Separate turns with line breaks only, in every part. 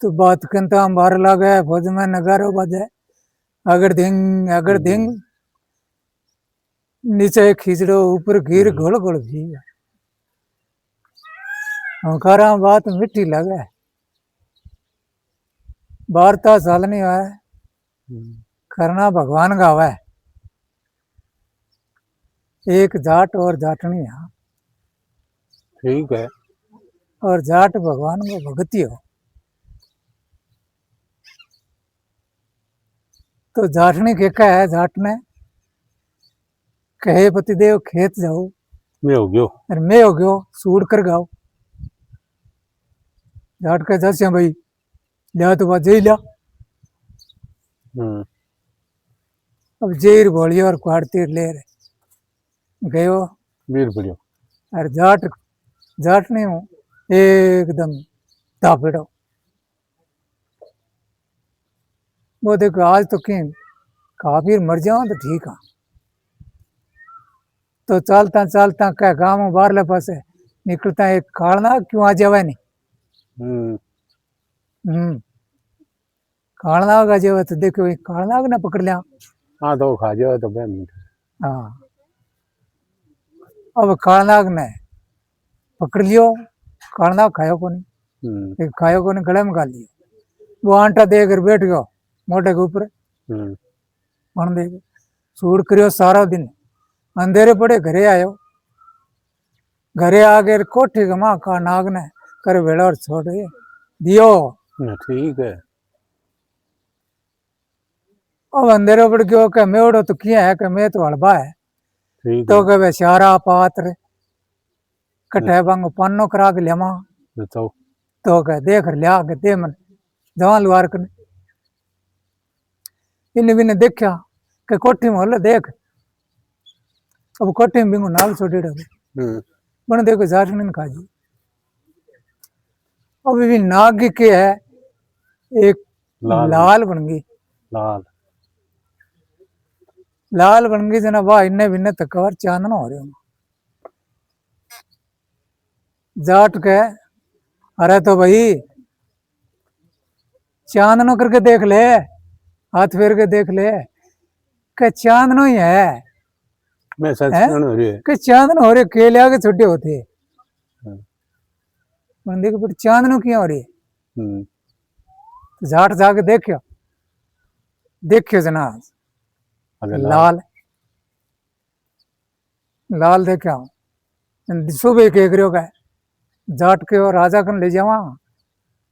तो बात करता हम बाहर लागे फौज में नगारो बजे अगर धिंग नीचे खींचड़ो ऊपर गिर घोल घोल भी हकारा बात मिठी लगे वार्ता चालनी है करना भगवान का है एक जाट और जाटनी है
ठीक है
और जाट भगवान को भगती हो तो जाटनी के का है जाट ने कहे पतिदेव खेत जाओ
मैं हो गयो
और मैं हो गयो सूट कर गाओ जाट का जस भाई लिया तो बात लिया अब जेर बोलियो और क्वाड़ती ले रहे गयो
वीर पड़ियो
और जाट नहीं हूँ एकदम तापेड़ो वो देखो आज तो कि काफी मर जाओ तो ठीक है तो चलता चलता क्या गाँव बाहरले पासे निकलता एक कालना क्यों आ जावे नहीं कालनाग आ जावे तो देखो एक कालनाग ने पकड़ लिया
हाँ तो खा जाओ तो बे मीठ
हाँ अब कालनाग ने पकड़ लियो कालनाग खायो को नहीं खायो को नहीं गले में खा लियो वो आंटा देकर बैठ गयो मोटे के ऊपर मन दे सूट करियो सारा दिन अंधेरे पड़े घरे आयो घरे आगे कोठी के माँ का नाग ने कर भेड़ा और छोड़ दियो
ठीक है
अब अंधेरे पड़ गयो के मेवड़ो तो किया है कि मैं तो हड़बा है
ठीक
तो
है
के वे सारा पात्र कटे बांगो पन्नो करा के लिया
बताओ
तो के देख लिया के दे मन जवान लुआर कर इन भी ने देखा के कोठी में होले देख अब कोठी में बिंगो नाग छोड़ी बन देखो जाटनी ने खाजी अब भी नाग के है एक लाल बन गई लाल बन गई जना वाह इन्ने बिन्ने तकवर चांदना हो रहे जाट के अरे तो भाई चांदनो करके देख ले हाथ फेर के देख ले के चांदनो ही है
मैं सच हो रही है
के चांदनो हो रहे केले आगे छोटे होते बंदे के पर चांदनो क्यों हो रही है जाट जाके देखियो जना लाल लाल देखा सुबह के करियो का जाट के और राजा कन ले जावा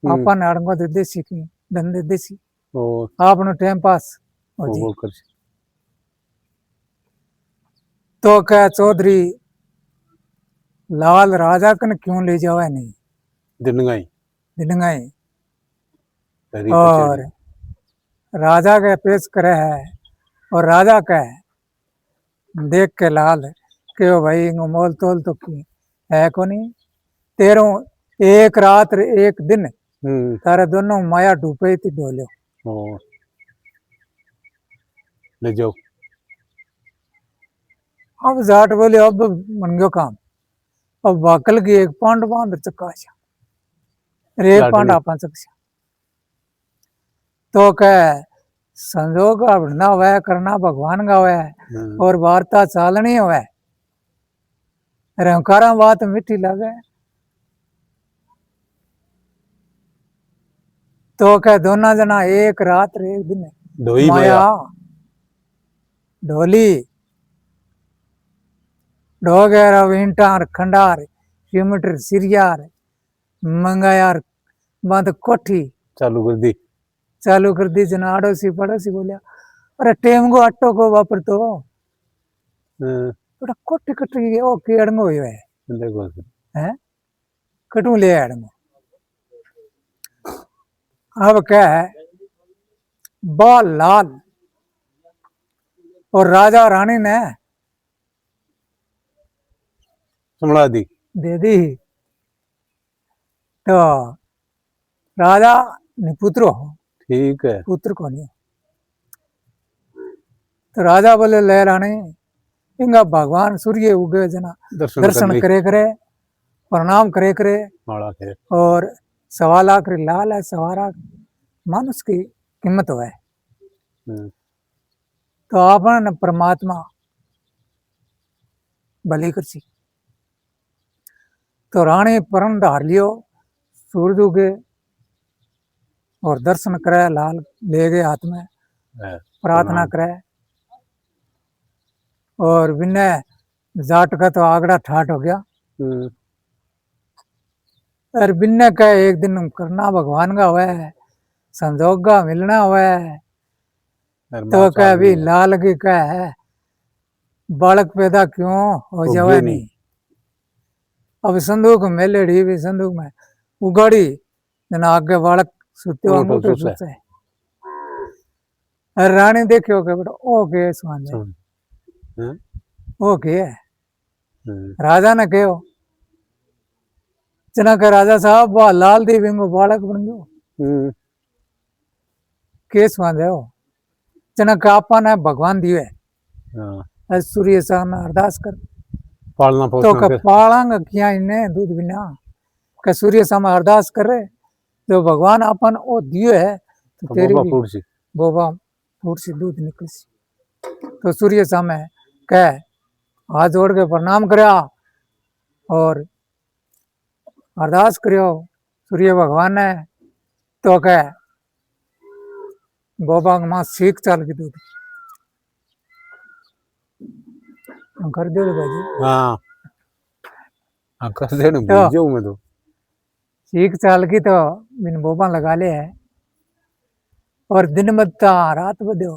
आपा नाड़ंगो दे देसी की धंधे देसी आपनो टाइम पास हो जी तो क्या चौधरी लाल राजा कन क्यों ले जावा नहीं दिनगाई और राजा के पेश करे है और राजा का देख के लाल के भाई मोल तोल तो की है को नहीं तेरो एक रात एक दिन तारे दोनों माया डूबे थी डोलो
ले जाओ
अब जाट बोले अब बन गयो काम अब वाकल की एक पांड बांध चक्का रे पांड आपा चक्का तो कह संजोग ना हुआ करना भगवान का हुआ और वार्ता चालनी हुआ रहकारा बात मिठी लगे तो कह दोनों जना एक रात एक दिन माया ढोली ढोगेर इंटार खंडार किलोमीटर सिरियार मंगायार बात कोठी चालू कर दी जना आड़ोसी पड़ोसी बोलिया अरे टेम को अट्टो को वापर तो बड़ा कोठी कटी ओ केड़ंगो है कटू ले आड़ंगो अब क्या है बाल लाल और राजा रानी ने
संभला दी
दे दी तो राजा ने पुत्र हो
ठीक है
पुत्र को नहीं तो राजा बोले ले रानी इंगा भगवान सूर्य उगे जना दर्शन करे करे प्रणाम करे करे और 1.25 लाख री लाल है, 1.25 लाख मानुष की कीमत है।
हम्म,
तो आपन परमात्मा भली करसी। तो रानी परम धार लियो, सूरज उगे और दर्शन करे, लाल ले गए हाथ में,
है,
प्रार्थना
प्रणाम।
करे। और बिन्ने जाट का तो आगड़ा ठाट हो गया।
हम्म,
और बिन्ने का एक दिन करना भगवान का हुआ है, संजोग का मिलना हुआ है।
अरे
तो
बात
कह
चाल
भी
रही है।
लाल की कह है बालक पैदा क्यों हो
तो
जावे
ये
नहीं। अब संदूक में मेलेड़ी भी संदूक में उगाड़ी, जना आगे बालक सुते
अंगूठो
अंगूठे
चूसे।
सुते। अरे रानी देखियो के बेटा ओ के सुन
सुन। हैं?
ओ के
हम्म,
राजा ने कहो जना के राजा साहब वाह लाल देवी को बालक बन गयो
हम्म,
के सुन हो। जना के आपा ने भगवान दिए
हाँ,
सूर्य सामने अरदास कर।
पालना
तो
पोसना
का
कर।
पालांग किया इन्हें दूध बिना के सूर्य सामने अरदास करे जो भगवान अपन ओ दियो है तो
तो
तेरी
बाबा
भी
फूट सी।
बोबा फूट से दूध निकल सी। तो सूर्य सामने कह हाथ जोड़ के प्रणाम करया और अरदास करियो सूर्य भगवान ने। तो कह बोबा मां सीख चाल की दूध कर दो भाजी।
हाँ, हाँ, कर दे ना,
तो
भूल जाऊँ मैं तो।
सीख चाल की तो बिन बोबा लगा ले है। और दिन बदता रात बदो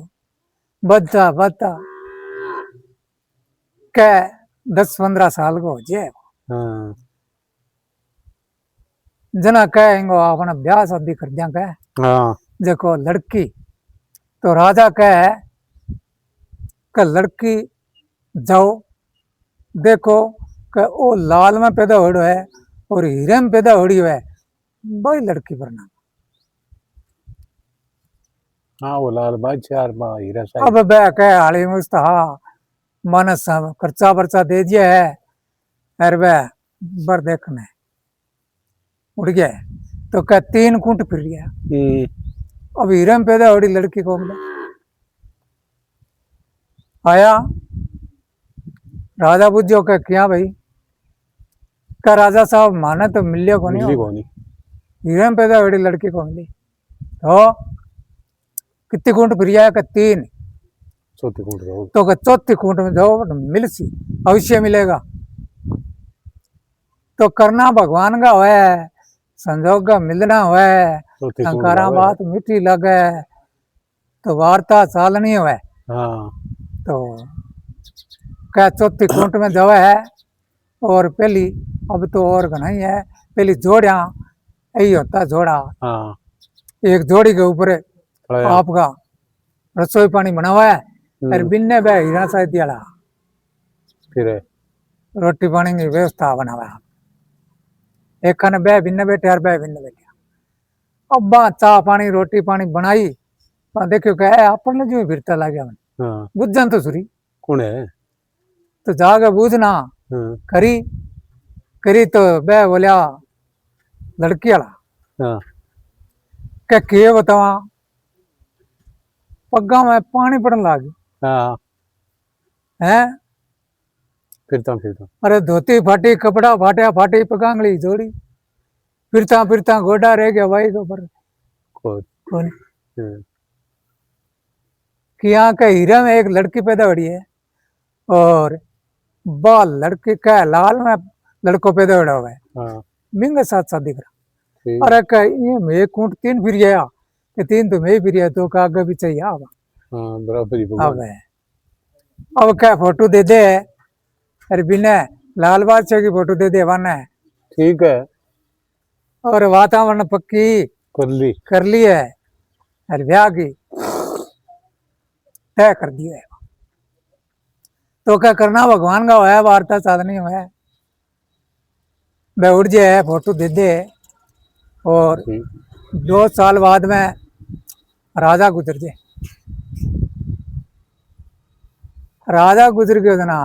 बदता बदता कै 10-15 साल को हो जाए।
हाँ,
जना कहेंगे अपना ब्याह शादी कर दिया कह
हाँ,
देखो लड़की। तो राजा कह कि लड़की जाओ देखो कि वो लाल में पैदा हो है और हीरे में पैदा हो है वही लड़की बनना।
हाँ, वो लाल बादशाह और बा हीरा शाही।
अब बह कह हाली मुस्ता मन सब खर्चा वर्चा दे दिया है। अरे वह बर देखने उड़ गया तो क्या 3 कुंट फिर गया। अब हीरे में पैदा हो लड़की को मिला आया राजा बुझो के क्या भाई का राजा साहब माने तो मिलियो को नहीं
मिली
होगा।
कोनी।
हीरे में पैदा हो लड़की को मिली तो कितनी कुंट फिर गया का 3।
चौथी कूट रहो।
तो का चौथी कुंट में जाओ मिल सी अवश्य मिलेगा। तो करना भगवान का है, संजोग का मिलना है,
चौथी कूट
शंकरा
लावे।
बात मीठी लगे तो वार्ता चालनी है।
हाँ,
तो क्या चौथी कुंट में जो है और पहली अब तो और घना ही है पहली जोड़िया यही होता जोड़ा।
हाँ,
एक जोड़ी के ऊपर
खड़ा
आपका रसोई पानी बना हुआ है और
हम्म,
बिन्ने बह हीरा शायद दियाला
फिर है।
रोटी पानी की व्यवस्था बना हुआ है। एक खाने बह भिन्न बैठे और बह भिन्न बैठे। अब बा चाह पानी रोटी पानी बनाई देखियो क्या अपन जो फिरता लग गया
हाँ,
बुझन तो सुरी
कौन है?
तो जाके बूझना
हाँ,
करी करी तो बह बोलिया लड़की वाला
हाँ,
क्या के बतावा पग्गा में पानी पड़न लग
हाँ,
है।
फिरता।
अरे धोती फाटी कपड़ा फाटिया फाटी पगांगली जोड़ी फिरता फिरता गोडा रह गया भाई के ऊपर
कोई।
कौन
हम्म,
कि यहाँ का हीरा में एक लड़की पैदा हो रही है और बा लड़की का लाल में लड़को पैदा हो रहा है
हाँ,
मिंग साथ शादी करा।
ठीक।
अरे का ये मैं कूट 3 फिर गया कि 3 तो मैं फिर गया तो का आगे भी चाहिए अब
हाँ, बराबर ही भगवान।
अब क्या फोटो दे दे। अरे बिना लाल बादशाह की फोटो दे दे वाना है
ठीक है,
और वातावरण पक्की
कर ली।
कर ली है और ब्याह की तय कर दिया है। तो क्या करना भगवान का है वार्ता साधनी है वह उड़ जाए फोटो दे दे। और
ठीक।
2 साल बाद में राजा गुजर जाए। राजा गुजर गए ना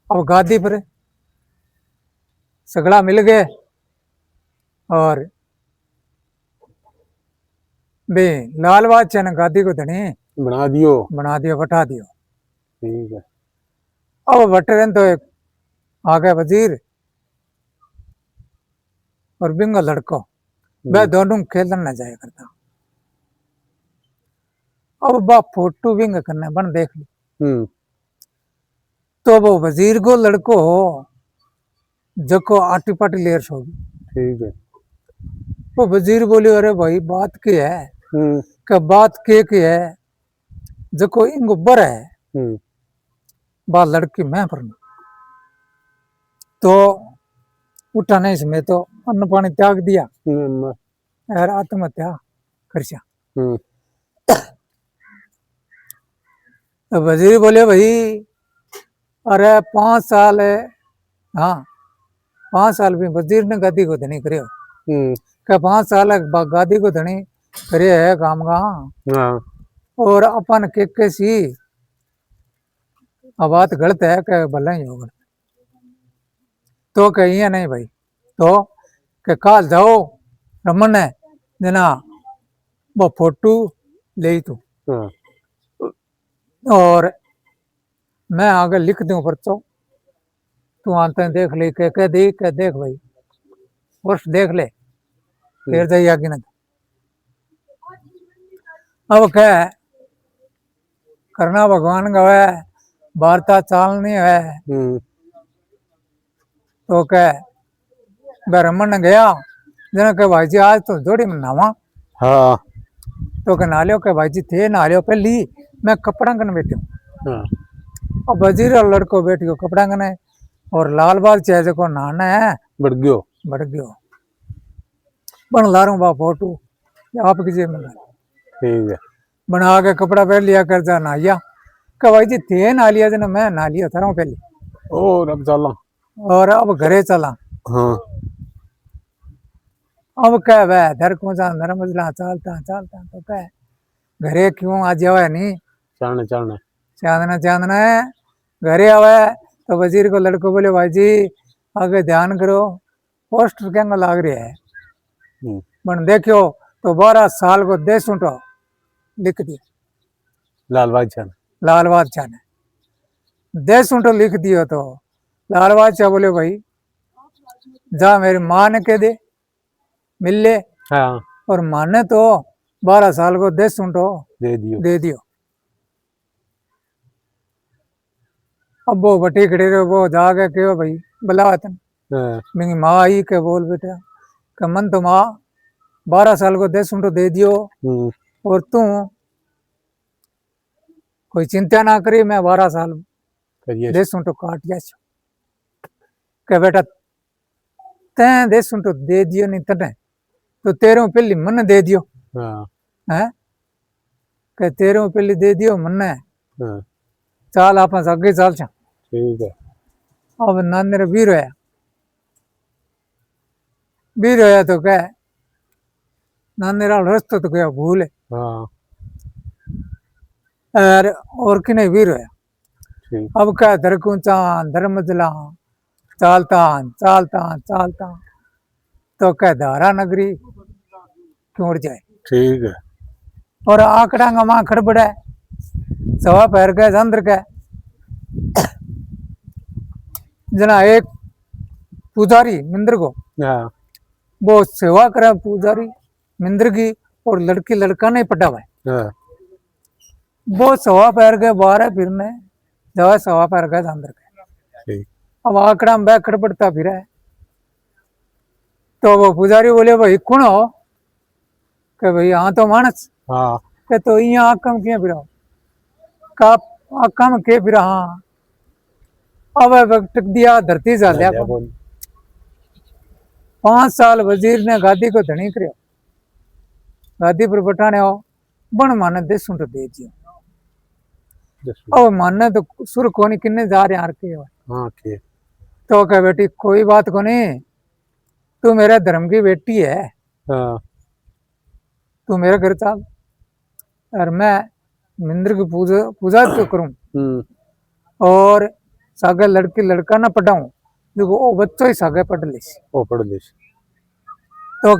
अब गादी पर सगड़ा मिल गए और बे लाल बादशाह ने गादी को धनी
बना दियो।
बना दियो, बटा दियो।
ठीक है।
अब बटे तो एक आ गया वजीर और बिंगा लड़को, वह दोनों खेलन न जाया करता। अब बा फोटो बिंगा करना बन देख ली, तो वो वजीर को लड़को जको आटी पाटी लेर सोगी।
ठीक है।
वो वजीर बोले अरे भाई बात क्या है, क्या बात के है, जको इंगो बर है बा लड़की मैं पर तो उठा नहीं इसमें तो अन्न पानी त्याग दिया और आत्महत्या करचा। तो वजीर बोले भाई अरे 5 साल है, हाँ 5 साल भी वजीर ने गादी को धनी करे, क्या 5 साल गादी को धनी करे है काम का। और अपन के सी बात गलत है कि भला ही होगा, तो कहिए नहीं भाई, तो के काल जाओ रमन है जना वो फोटो ले तू और मैं आगे लिख दूं पर्चो, तू आते देख ले के देख भाई वर्ष देख ले फिर जाइए आगे ना। अब क्या करना भगवान का है, वार्ता चालनी है। तो क्या रमन ने गया जना के भाई जी आज तो जोड़ी में नहावा।
हाँ।
तो के नालियो के भाई जी थे नालियो पहली मैं कपड़ा कन बैठे हूँ। अब वजीर और लड़को बैठ गयो कपड़ा कने और लाल बाल चाहे को नहाना है
बढ़ गयो
बन ला रहा बा फोटो आपकी जेब में।
ठीक है।
बना के कपड़ा पहन लिया कर जा नहाया, का भाई जी थे नहा लिया जना मैं नहा लिया था पहले
और अब चला
और अब घरे चला।
हाँ।
अब क्या वह धर को धर्मजला चालता चालता तो क्या घरे क्यों आज आवे नहीं चांदना चांदना है घरे आवे। तो वजीर को लड़को बोले भाई जी आगे ध्यान करो पोस्टर क्या लाग रहा है, बन देखियो तो 12 साल को देश उठो लिख दिया लाल बादशाह ने देश उठो लिख दियो। तो लाल बादशाह बोले भाई जा मेरी माँ ने कह दे मिल ले।
हाँ।
और माने तो 12 साल को देश उठो दे दियो। अब वो बटी खड़े रहे वो जाके क्यों भाई बलावतन मेरी माँ आई के बोल बेटा कि मन तो माँ 12 साल को देश उठो दे दियो और तू कोई चिंता ना करी मैं 12 साल देश उठो काट जा के बेटा तैं देश उठो दे दियो नहीं तने तो 13 पहली मन दे दियो है के 13 पहली दे दियो मन चाल आप आगे चाल छा।
ठीक है।
अब नाने वीर होया तो क्या नाने रस्तो तो क्या भूल है और कि नहीं वीर होया। अब क्या धरकुचा धर्मजला चालता चालता चालता तो क्या धारा नगरी क्यों जाए।
ठीक है।
और आकड़ा का मां खड़बड़ा सवा पैर के अंदर के जना एक पुजारी मिंद्र को वो सेवा करे पुजारी मिंद्र की और लड़की लड़का नहीं पटावा वो सवा पैर के बाहर फिरने जवा सवा पैर के अंदर के। अब आकड़ा में खड़बड़ता फिर तो वो पुजारी बोले भाई कौन हो के भाई हाँ तो मानस के तो यहाँ आकम क्यों फिर का आकम के फिर हाँ अब टक दिया धरती जा लिया 5 साल वजीर ने गादी को धनी कर गादी पर बटाने हो बन माने दे सुन तो दे दियो। अब माने तो सुर कोनी किन्ने जा रहे के तो क्या बेटी कोई बात को नहीं तू मेरे धर्म की बेटी है तू मेरे घर चल और मैं मिंद्र की पूजा तो करूं और सागे लड़की लड़का ना पढ़ाऊं देखो वो बच्चों ही सागे पढ़ ले तो